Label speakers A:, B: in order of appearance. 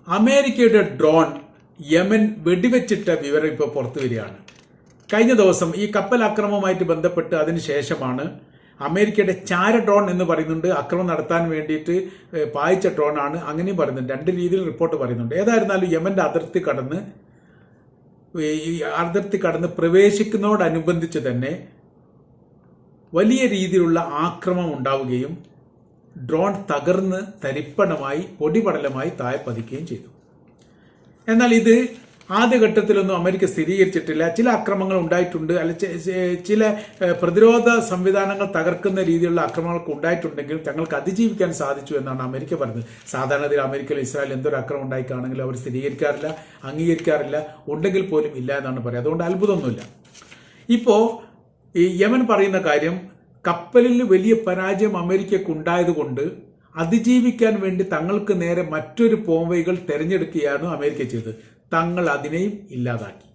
A: അമേരിക്കയുടെ drone Yemen വെടിവെച്ചിട്ട വിവരം ഇപ്പോൾ പുറത്തു വരികയാണ്. കഴിഞ്ഞ ദിവസം ഈ കപ്പൽ ആക്രമണവുമായിട്ട് ബന്ധപ്പെട്ട് അതിനുശേഷമാണ് അമേരിക്കയുടെ ചാര ഡ്രോൺ എന്ന് പറയുന്നുണ്ട്, ആക്രമണം നടത്താൻ വേണ്ടിയിട്ട് പായിച്ച ഡ്രോണാണ്, അങ്ങനെയും പറയുന്നുണ്ട്. രണ്ട് രീതിയിൽ റിപ്പോർട്ട് പറയുന്നുണ്ട്. ഏതായിരുന്നാലും യമന്റെ അതിർത്തി കടന്ന് പ്രവേശിക്കുന്നതോടനുബന്ധിച്ച് തന്നെ വലിയ രീതിയിലുള്ള ആക്രമണം ഉണ്ടാവുകയും ഡ്രോൺ തകർന്ന് തരിപ്പണമായി പൊടിപടലമായി താഴെ പതിക്കുകയും ചെയ്തു. എന്നാൽ ഇത് ആദ്യഘട്ടത്തിലൊന്നും അമേരിക്ക സ്ഥിരീകരിച്ചിട്ടില്ല. ചില ആക്രമണങ്ങൾ ഉണ്ടായിട്ടുണ്ട്, അല്ല ചില പ്രതിരോധ സംവിധാനങ്ങൾ തകർക്കുന്ന രീതിയിലുള്ള ആക്രമണങ്ങളൊക്കെ ഉണ്ടായിട്ടുണ്ടെങ്കിൽ തങ്ങൾക്ക് അതിജീവിക്കാൻ സാധിച്ചു എന്നാണ് അമേരിക്ക പറഞ്ഞത്. സാധാരണ അമേരിക്കയിൽ ഇസ്രായേൽ എന്തൊരു ആക്രമണം ഉണ്ടായിക്കാണെങ്കിലും അവർ സ്ഥിരീകരിക്കാറില്ല, അംഗീകരിക്കാറില്ല, ഉണ്ടെങ്കിൽ പോലും ഇല്ല എന്നാണ് പറയുക. അതുകൊണ്ട് അത്ഭുതമൊന്നുമില്ല. ഇപ്പോൾ ഈ യമൻ പറയുന്ന കാര്യം, കപ്പലിൽ വലിയ പരാജയം അമേരിക്കക്ക് ഉണ്ടായതുകൊണ്ട് അതിജീവിക്കാൻ വേണ്ടി തങ്ങൾക്ക് നേരെ മറ്റൊരു പോംവഴികൾ തെരഞ്ഞെടുക്കുകയാണ് അമേരിക്ക ചെയ്തത്. തങ്ങൾ അതിനെയും ഇല്ലാതാക്കി.